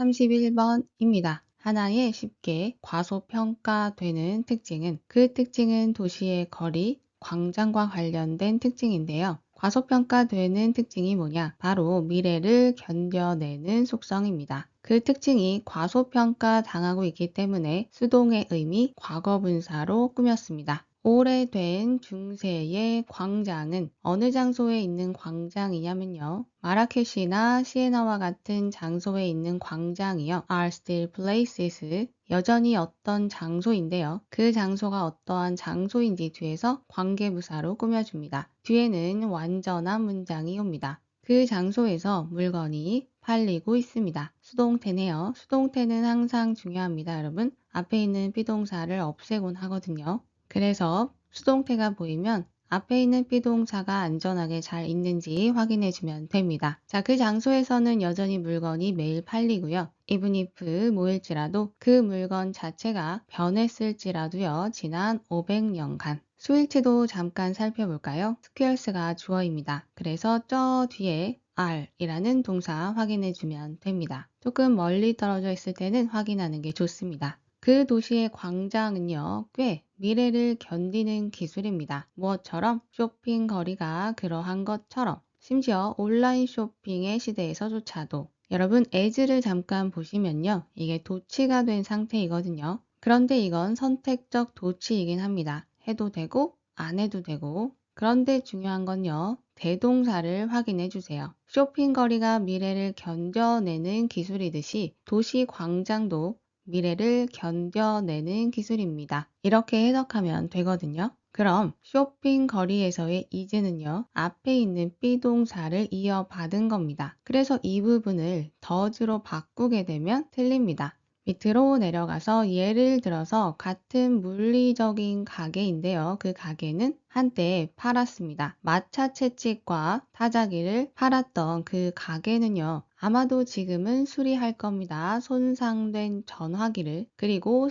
31번입니다. 하나의 쉽게 과소평가되는 특징은 그 특징은 도시의 거리, 광장과 관련된 특징인데요. 과소평가되는 특징이 뭐냐? 바로 미래를 견뎌내는 속성입니다. 그 특징이 과소평가 당하고 있기 때문에 수동의 의미 과거분사로 꾸몄습니다. 오래된 중세의 광장은 어느 장소에 있는 광장이냐면요. 마라케시나 시에나와 같은 장소에 있는 광장이요. are still places. 여전히 어떤 장소인데요. 그 장소가 어떠한 장소인지 뒤에서 관계부사로 꾸며줍니다. 뒤에는 완전한 문장이 옵니다. 그 장소에서 물건이 팔리고 있습니다. 수동태네요. 수동태는 항상 중요합니다, 여러분. 앞에 있는 비동사를 없애곤 하거든요. 그래서 수동태가 보이면 앞에 있는 비동사가 안전하게 잘 있는지 확인해 주면 됩니다. 자, 그 장소에서는 여전히 물건이 매일 팔리고요. even if 뭐일지라도 그 물건 자체가 변했을지라도요. 지난 500년간. 수일치도 잠깐 살펴볼까요? scarce가 주어입니다. 그래서 저 뒤에 are이라는 동사 확인해 주면 됩니다. 조금 멀리 떨어져 있을 때는 확인하는 게 좋습니다. 그 도시의 광장은요, 꽤 미래를 견디는 기술입니다. 무엇처럼? 쇼핑 거리가 그러한 것처럼, 심지어 온라인 쇼핑의 시대에서조차도. 여러분, as를 잠깐 보시면요, 이게 도치가 된 상태이거든요. 그런데 이건 선택적 도치이긴 합니다. 해도 되고 안 해도 되고. 그런데 중요한 건요, 대동사를 확인해 주세요. 쇼핑 거리가 미래를 견뎌내는 기술이듯이 도시 광장도 미래를 견뎌내는 기술입니다. 이렇게 해석하면 되거든요. 그럼 쇼핑 거리에서의 is는요. 앞에 있는 비동사를 이어받은 겁니다. 그래서 이 부분을 does로 바꾸게 되면 틀립니다. 밑으로 내려가서 예를 들어서 같은 물리적인 가게인데요. 그 가게는 한때 팔았습니다. 마차 채찍과 타자기를 팔았던 그 가게는요. 아마도 지금은 수리할 겁니다. 손상된 전화기를. 그리고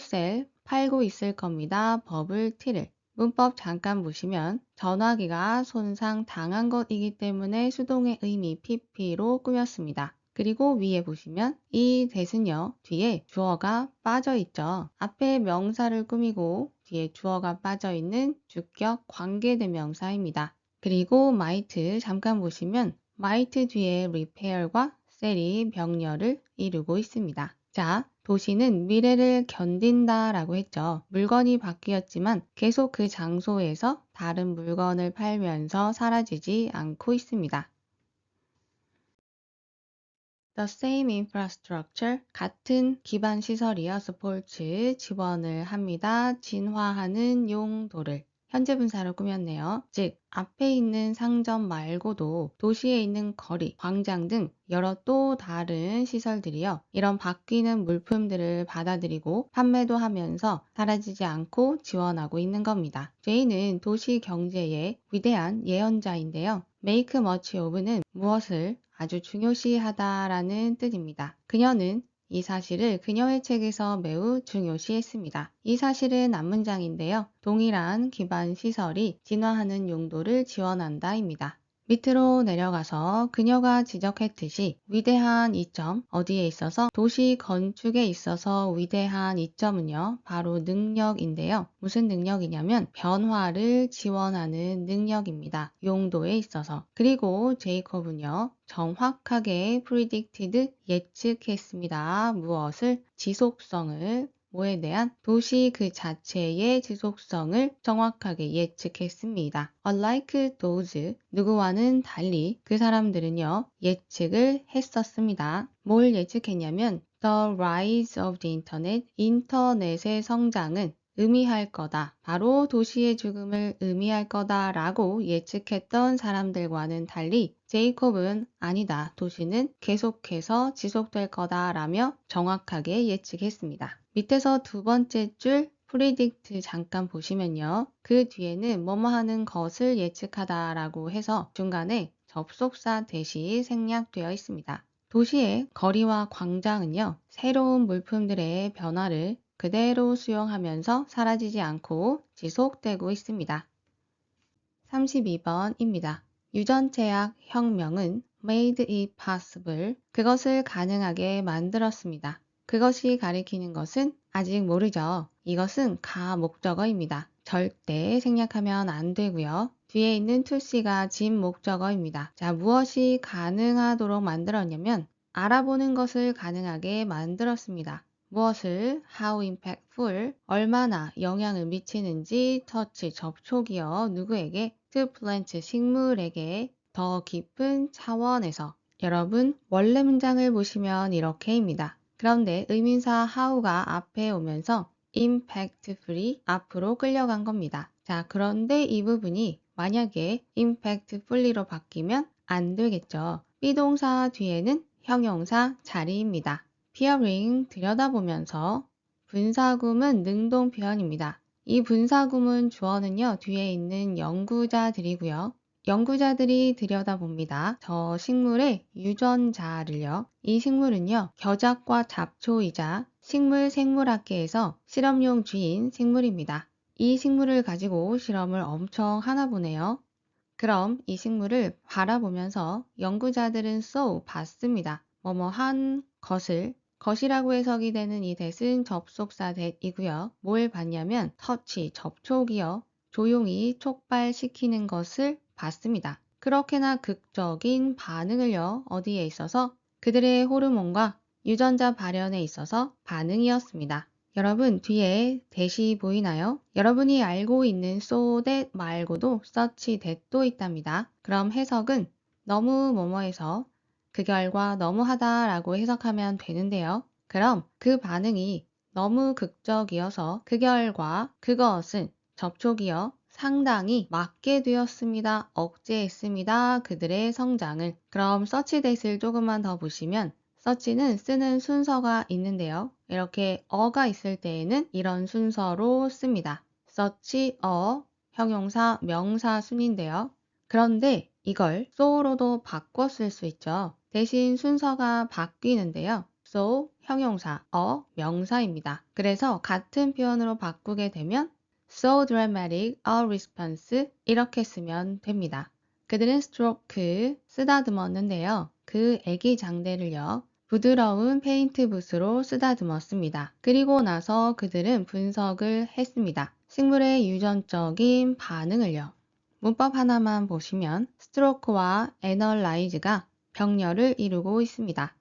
팔고 있을 겁니다. 버블티를. 문법 잠깐 보시면 전화기가 손상 당한 것이기 때문에 수동의 의미 pp로 꾸몄습니다. 그리고 위에 보시면 이 that은요. 뒤에 주어가 빠져 있죠. 앞에 명사를 꾸미고 뒤에 주어가 빠져 있는 주격 관계대명사입니다. 그리고 might 잠깐 보시면 might 뒤에 repair과 sell이 병렬을 이루고 있습니다. 자, 도시는 미래를 견딘다 라고 했죠. 물건이 바뀌었지만 계속 그 장소에서 다른 물건을 팔면서 사라지지 않고 있습니다. The same infrastructure, 같은 기반 시설이요. supports, 지원을 합니다. 진화하는 용도를. 현재 분사로 꾸몄네요. 즉, 앞에 있는 상점 말고도 도시에 있는 거리, 광장 등 여러 또 다른 시설들이요. 이런 바뀌는 물품들을 받아들이고 판매도 하면서 사라지지 않고 지원하고 있는 겁니다. J는 도시 경제의 위대한 예언자인데요. make much of는 무엇을 아주 중요시하다라는 뜻입니다. 그녀는 이 사실을 그녀의 책에서 매우 중요시했습니다. 이 사실은 앞문장인데요. 동일한 기반 시설이 진화하는 용도를 지원한다입니다. 밑으로 내려가서 그녀가 지적했듯이 위대한 이점, 어디에 있어서? 도시 건축에 있어서 위대한 이점은요, 바로 능력인데요. 무슨 능력이냐면 변화를 지원하는 능력입니다. 용도에 있어서. 그리고 제이콥은요, 정확하게 predicted, 예측했습니다. 무엇을? 지속성을. 뭐에 대한? 도시 그 자체의 지속성을 정확하게 예측했습니다. Unlike those, 누구와는 달리 그 사람들은요, 예측을 했었습니다. 뭘 예측했냐면 The rise of the internet, 인터넷의 성장은 의미할 거다. 바로 도시의 죽음을 의미할 거다 라고 예측했던 사람들과는 달리 제이콥은 아니다. 도시는 계속해서 지속될 거다 라며 정확하게 예측했습니다. 밑에서 두 번째 줄 predict 잠깐 보시면요. 그 뒤에는 뭐뭐 하는 것을 예측하다 라고 해서 중간에 접속사 대시 생략되어 있습니다. 도시의 거리와 광장은요. 새로운 물품들의 변화를 그대로 수용하면서 사라지지 않고 지속되고 있습니다. 32번입니다. 유전체학 혁명은 made it possible. 그것을 가능하게 만들었습니다. 그것이 가리키는 것은 아직 모르죠. 이것은 가목적어입니다. 절대 생략하면 안 되고요. 뒤에 있는 to see가 진 목적어입니다. 자, 무엇이 가능하도록 만들었냐면 알아보는 것을 가능하게 만들었습니다. 무엇을 how impactful, 얼마나 영향을 미치는지 touch, 접촉이요. 누구에게? to plant, 식물에게 더 깊은 차원에서. 여러분, 원래 문장을 보시면 이렇게입니다. 그런데 의민사 how가 앞에 오면서 impactfully 앞으로 끌려간 겁니다. 자, 그런데 이 부분이 만약에 impactfully로 바뀌면 안 되겠죠. 비동사 뒤에는 형용사 자리입니다. peering, 들여다보면서. 분사구문 능동 표현입니다. 이 분사구문 주어는요, 뒤에 있는 연구자들이고요. 연구자들이 들여다봅니다. 저 식물의 유전자를요. 이 식물은요, 겨작과 잡초이자 식물 생물학계에서 실험용 쥐인 식물입니다. 이 식물을 가지고 실험을 엄청 하나 보네요. 그럼 이 식물을 바라보면서 연구자들은 so 봤습니다. 뭐뭐한 것을. 것이라고 해석이 되는 이 that은 접속사 that이고요. 뭘 봤냐면 touch, 접촉이요. 조용히 촉발시키는 것을 봤습니다. 그렇게나 극적인 반응을요. 어디에 있어서? 그들의 호르몬과 유전자 발현에 있어서 반응이었습니다. 여러분, 뒤에 that이 보이나요? 여러분이 알고 있는 so that 말고도 such that도 있답니다. 그럼 해석은 너무 뭐뭐해서 그 결과 너무하다 라고 해석하면 되는데요. 그럼 그 반응이 너무 극적이어서 그 결과 그것은 접촉이요. 상당히 막게 되었습니다. 억제했습니다. 그들의 성장을. 그럼 such that을 조금만 더 보시면 서치는 쓰는 순서가 있는데요. 이렇게 어가 있을 때에는 이런 순서로 씁니다. 서치, 형용사, 명사 순인데요. 그런데 이걸 so로도 바꿔 쓸 수 있죠. 대신 순서가 바뀌는데요. so, 형용사, 명사입니다. 그래서 같은 표현으로 바꾸게 되면 so dramatic a response 이렇게 쓰면 됩니다. 그들은 stroke, 쓰다듬었는데요. 그 애기 장대를요. 부드러운 페인트 붓으로 쓰다듬었습니다. 그리고 나서 그들은 분석을 했습니다. 식물의 유전적인 반응을요. 문법 하나만 보시면 stroke와 analyze가 병렬을 이루고 있습니다.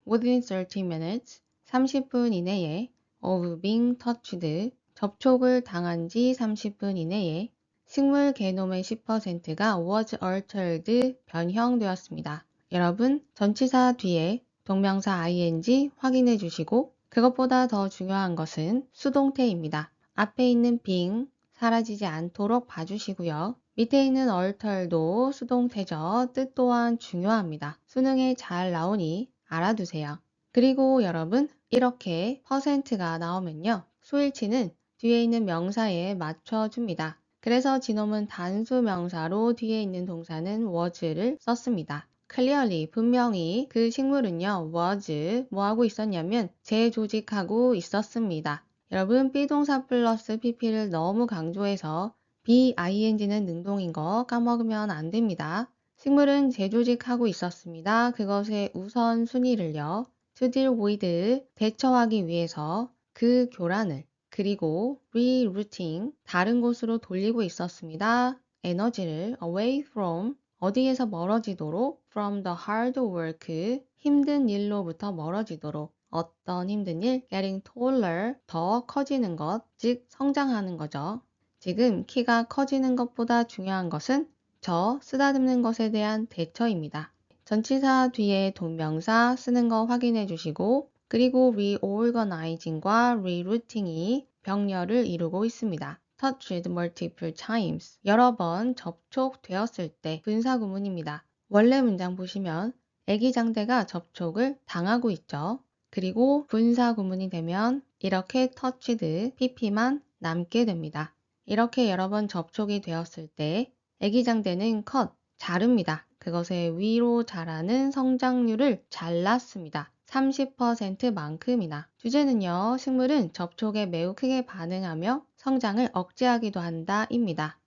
Within 30 minutes, 30분 이내에 of being touched, 접촉을 당한 지 30분 이내에 식물 게놈의 10%가 was altered, 변형되었습니다. 여러분, 전치사 뒤에 동명사 ing 확인해 주시고 그것보다 더 중요한 것은 수동태입니다. 앞에 있는 being 사라지지 않도록 봐주시고요. 밑에 있는 alter도 수동태죠. 뜻 또한 중요합니다. 수능에 잘 나오니 알아두세요. 그리고 여러분, 이렇게 퍼센트가 나오면요. 수일치는 뒤에 있는 명사에 맞춰줍니다. 그래서 지놈은 단수 명사로 뒤에 있는 동사는 was를 썼습니다. clearly, 분명히 그 식물은요, was, 뭐하고 있었냐면 재조직하고 있었습니다. 여러분, 비동사 플러스 pp를 너무 강조해서 BING는 능동인 거 까먹으면 안 됩니다. 식물은 재조직하고 있었습니다. 그것의 우선순위를요. to deal with, 대처하기 위해서 그 교란을 그리고 rerouting, 다른 곳으로 돌리고 있었습니다. 에너지를 away from, 어디에서 멀어지도록 from the hard work, 힘든 일로부터 멀어지도록 어떤 힘든 일, getting taller, 더 커지는 것, 즉 성장하는 거죠. 지금 키가 커지는 것보다 중요한 것은 저 쓰다듬는 것에 대한 대처입니다. 전치사 뒤에 동명사 쓰는 거 확인해 주시고 그리고 reorganizing과 rerouting이 병렬을 이루고 있습니다. touched multiple times, 여러 번 접촉되었을 때 분사구문입니다. 원래 문장 보시면 애기장대가 접촉을 당하고 있죠. 그리고 분사구문이 되면 이렇게 touched, pp만 남게 됩니다. 이렇게 여러 번 접촉이 되었을 때 애기장대는 컷, 자릅니다. 그것의 위로 자라는 성장률을 잘랐습니다. 30%만큼이나. 주제는요, 식물은 접촉에 매우 크게 반응하며 성장을 억제하기도 한다 입니다.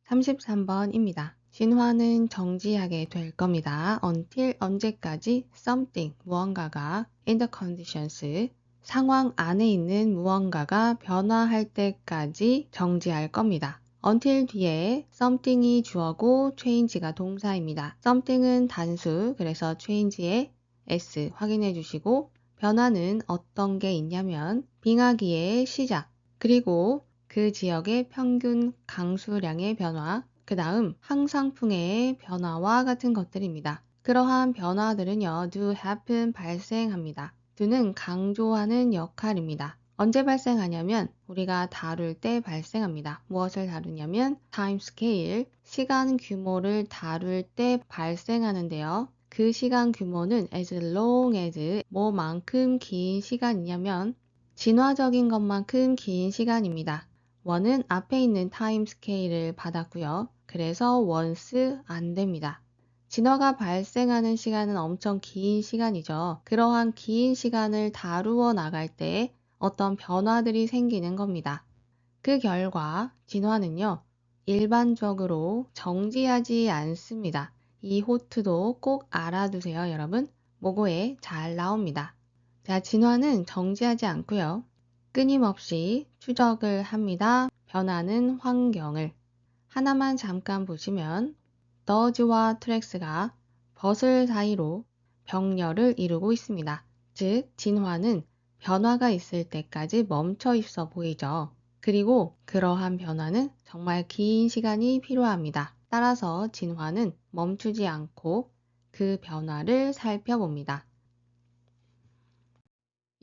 33번입니다. 진화는 정지하게 될 겁니다. until 언제까지 something 무언가가 in the conditions 상황 안에 있는 무언가가 변화할 때까지 정지할 겁니다. until 뒤에 something이 주어고 change가 동사입니다. something은 단수, 그래서 change의 s 확인해 주시고 변화는 어떤 게 있냐면 빙하기의 시작, 그리고 그 지역의 평균 강수량의 변화, 그 다음 항상풍의 변화와 같은 것들입니다. 그러한 변화들은요, do happen 발생합니다. do는 강조하는 역할입니다. 언제 발생하냐면 우리가 다룰 때 발생합니다. 무엇을 다루냐면 time scale, 시간 규모를 다룰 때 발생하는데요. 그 시간 규모는 as long as 뭐만큼 긴 시간이냐면 진화적인 것만큼 긴 시간입니다. 원은 앞에 있는 타임 스케일을 받았고요. 그래서 once 안 됩니다. 진화가 발생하는 시간은 엄청 긴 시간이죠. 그러한 긴 시간을 다루어 나갈 때 어떤 변화들이 생기는 겁니다. 그 결과 진화는요, 일반적으로 정지하지 않습니다. 이 호트도 꼭 알아두세요, 여러분. 모고에 잘 나옵니다. 자, 진화는 정지하지 않고요. 끊임없이 추적을 합니다. 변하는 환경을. 하나만 잠깐 보시면 더즈와 트렉스가 버슬 사이로 병렬을 이루고 있습니다. 즉, 진화는 변화가 있을 때까지 멈춰 있어 보이죠. 그리고 그러한 변화는 정말 긴 시간이 필요합니다. 따라서 진화는 멈추지 않고 그 변화를 살펴봅니다.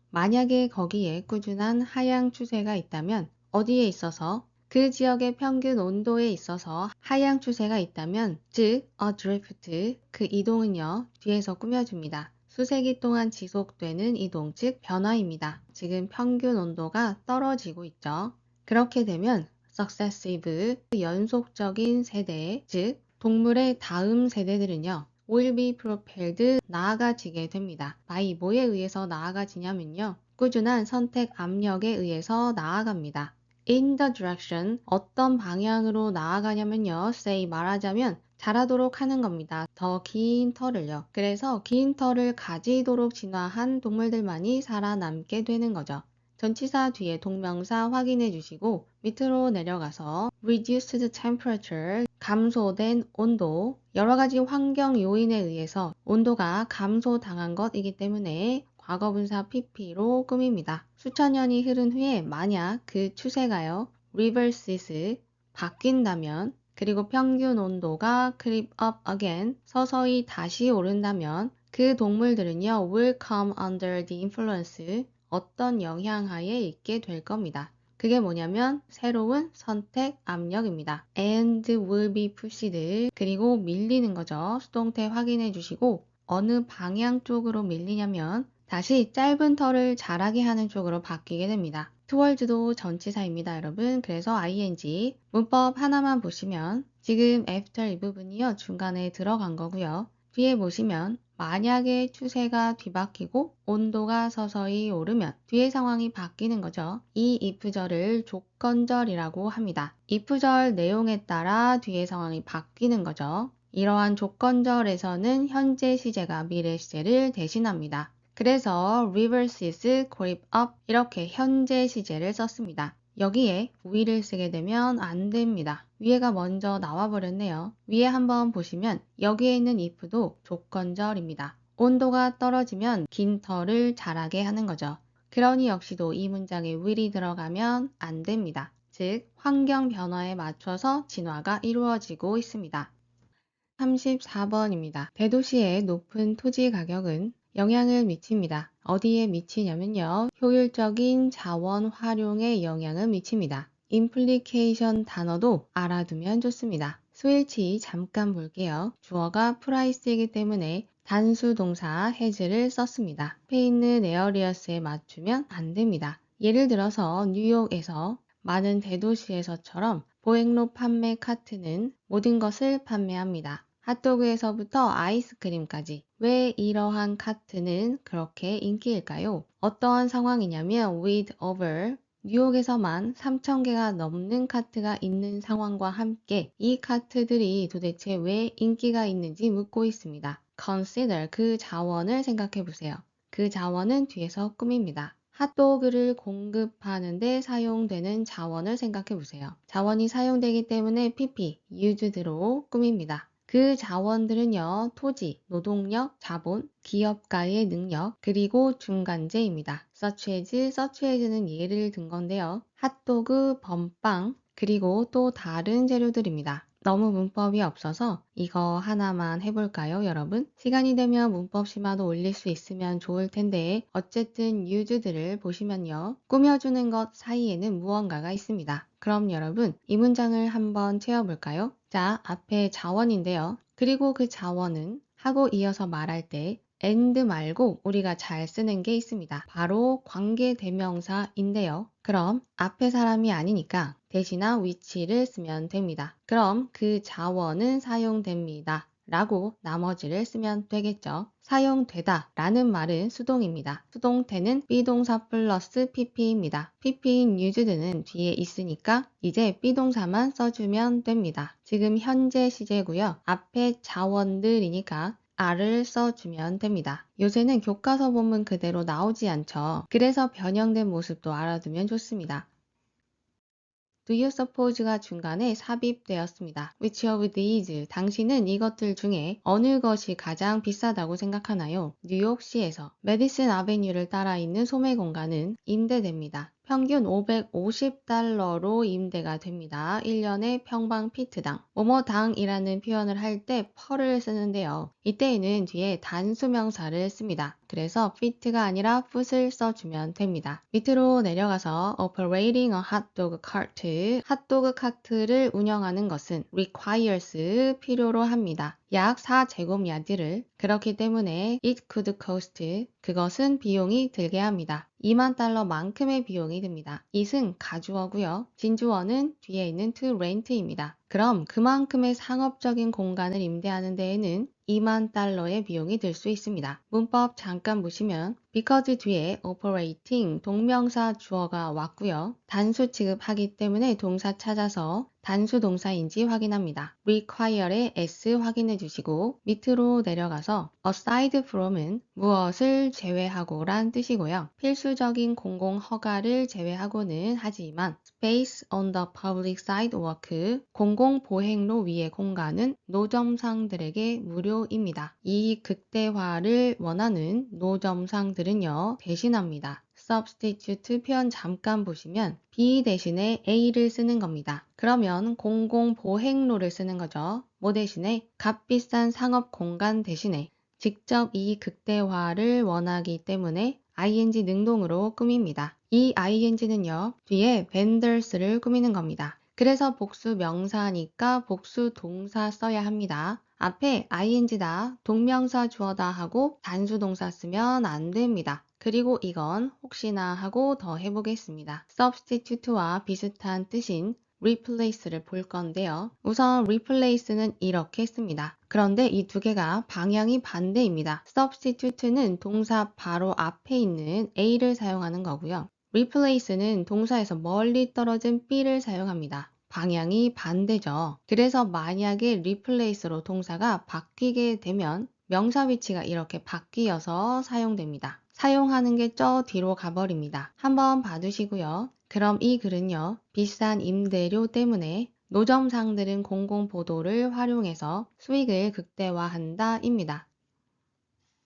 만약에 거기에 꾸준한 하향 추세가 있다면 어디에 있어서 그 지역의 평균 온도에 있어서 하향 추세가 있다면 즉 a drift 그 이동은요 뒤에서 꾸며줍니다. 수세기 동안 지속되는 이동 즉 변화입니다. 지금 평균 온도가 떨어지고 있죠. 그렇게 되면 successive 연속적인 세대 즉 동물의 다음 세대들은요 will be propelled 나아가지게 됩니다. by 뭐에 의해서 나아가지냐면요. 꾸준한 선택 압력에 의해서 나아갑니다. in the direction 어떤 방향으로 나아가냐면요. say 말하자면 자라도록 하는 겁니다. 더 긴 털을요. 그래서 긴 털을 가지도록 진화한 동물들만이 살아남게 되는 거죠. 전치사 뒤에 동명사 확인해 주시고 밑으로 내려가서 reduced temperature 감소된 온도 여러 가지 환경 요인에 의해서 온도가 감소당한 것이기 때문에 과거분사 pp로 꾸밉니다. 수천 년이 흐른 후에 만약 그 추세가요 reverses 바뀐다면 그리고 평균 온도가 creep up again 서서히 다시 오른다면 그 동물들은요 will come under the influence 어떤 영향하에 있게 될 겁니다. 그게 뭐냐면 새로운 선택 압력입니다. and will be pushed 그리고 밀리는 거죠. 수동태 확인해 주시고 어느 방향 쪽으로 밀리냐면 다시 짧은 털을 자라게 하는 쪽으로 바뀌게 됩니다. towards도 전치사입니다, 여러분. 그래서 ing 문법 하나만 보시면 지금 after 이 부분이요 중간에 들어간 거고요. 뒤에 보시면 만약에 추세가 뒤바뀌고 온도가 서서히 오르면 뒤의 상황이 바뀌는 거죠. 이 if절을 조건절이라고 합니다. if절 내용에 따라 뒤의 상황이 바뀌는 거죠. 이러한 조건절에서는 현재 시제가 미래 시제를 대신합니다. 그래서 reverses creep up 이렇게 현재 시제를 썼습니다. 여기에 위를 쓰게 되면 안 됩니다. 위에가 먼저 나와 버렸네요. 위에 한번 보시면 여기에 있는 if도 조건절입니다. 온도가 떨어지면 긴 털을 자라게 하는 거죠. 그러니 역시도 이 문장에 will이 들어가면 안 됩니다. 즉 환경 변화에 맞춰서 진화가 이루어지고 있습니다. 34번입니다. 대도시의 높은 토지 가격은 영향을 미칩니다. 어디에 미치냐면요. 효율적인 자원 활용에 영향을 미칩니다. implication 단어도 알아두면 좋습니다. 스위치 잠깐 볼게요. 주어가 price이기 때문에 단수 동사 has를 썼습니다. 앞에 있는 areas에 맞추면 안 됩니다. 예를 들어서 뉴욕에서 많은 대도시에서처럼 보행로 판매 카트는 모든 것을 판매합니다. 핫도그에서부터 아이스크림까지. 왜 이러한 카트는 그렇게 인기일까요? 어떠한 상황이냐면 with over 뉴욕에서만 3,000개가 넘는 카트가 있는 상황과 함께 이 카트들이 도대체 왜 인기가 있는지 묻고 있습니다. Consider 그 자원을 생각해 보세요. 그 자원은 뒤에서 꾸밉니다. 핫도그를 공급하는 데 사용되는 자원을 생각해 보세요. 자원이 사용되기 때문에 PP, used로 꾸밉니다. 그 자원들은요, 토지, 노동력, 자본, 기업가의 능력, 그리고 중간재입니다. such as는 예를 든 건데요. 핫도그, 범빵, 그리고 또 다른 재료들입니다. 너무 문법이 없어서 이거 하나만 해볼까요, 여러분? 시간이 되면 문법 심화도 올릴 수 있으면 좋을 텐데 어쨌든 used를 보시면요. 꾸며주는 것 사이에는 무언가가 있습니다. 그럼 여러분, 이 문장을 한번 채워볼까요? 자, 앞에 자원인데요. 그리고 그 자원은 하고 이어서 말할 때 and 말고 우리가 잘 쓰는 게 있습니다. 바로 관계대명사인데요. 그럼 앞에 사람이 아니니까 대시나 which를 쓰면 됩니다. 그럼 그 자원은 사용됩니다. 라고 나머지를 쓰면 되겠죠. 사용되다 라는 말은 수동입니다. 수동태는 비동사 플러스 pp입니다. pp인 used는 뒤에 있으니까 이제 비동사만 써주면 됩니다. 지금 현재 시제고요. 앞에 자원들이니까 R을 써주면 됩니다. 요새는 교과서 본문 그대로 나오지 않죠. 그래서 변형된 모습도 알아두면 좋습니다. Do you suppose가 중간에 삽입되었습니다. Which of these? 당신은 이것들 중에 어느 것이 가장 비싸다고 생각하나요? 뉴욕시에서 메디슨 아베뉴를 따라 있는 소매 공간은 임대됩니다. 평균 $550로 임대가 됩니다. 1년에 평방 피트당. 뭐뭐당이라는 표현을 할 때 per를 쓰는데요. 이때에는 뒤에 단수명사를 씁니다. 그래서 fit가 아니라 foot을 써주면 됩니다. 밑으로 내려가서 operating a hot dog cart, 핫도그 카트를 운영하는 것은 requires 필요로 합니다. 약 4제곱야드를. 그렇기 때문에 it could cost, 그것은 비용이 들게 합니다. 2만 달러만큼의 비용이 듭니다. it은 가주어고요. 진주어는 뒤에 있는 to rent입니다. 그럼 그만큼의 상업적인 공간을 임대하는 데에는 2만 달러의 비용이 들 수 있습니다. 문법 잠깐 보시면 because 뒤에 operating 동명사 주어가 왔고요. 단수 취급하기 때문에 동사 찾아서 단수 동사인지 확인합니다. require의 s 확인해 주시고 밑으로 내려가서 aside from은 무엇을 제외하고 란 뜻이고요. 필수적인 공공 허가를 제외하고는 하지만 space on the public sidewalk, 공공 보행로 위의 공간은 노점상들에게 무료입니다. 이 극대화를 원하는 노점상들은요, 대신합니다. substitute 표현 잠깐 보시면 B 대신에 A를 쓰는 겁니다. 그러면 공공보행로를 쓰는 거죠. 뭐 대신에 값비싼 상업 공간 대신에 직접 이 극대화를 원하기 때문에 ing 능동으로 꾸밉니다. 이 ing는요, 뒤에 vendors를 꾸미는 겁니다. 그래서 복수 명사니까 복수 동사 써야 합니다. 앞에 ing다, 동명사 주어다 하고 단수 동사 쓰면 안 됩니다. 그리고 이건 혹시나 하고 더 해보겠습니다. substitute와 비슷한 뜻인 replace를 볼 건데요. 우선 replace는 이렇게 씁니다. 그런데 이 두 개가 방향이 반대입니다. substitute는 동사 바로 앞에 있는 A를 사용하는 거고요. replace는 동사에서 멀리 떨어진 B를 사용합니다. 방향이 반대죠. 그래서 만약에 replace로 동사가 바뀌게 되면 명사 위치가 이렇게 바뀌어서 사용됩니다. 사용하는 게 저 뒤로 가버립니다. 한번 봐두시고요. 그럼 이 글은요, 비싼 임대료 때문에 노점상들은 공공보도를 활용해서 수익을 극대화한다 입니다.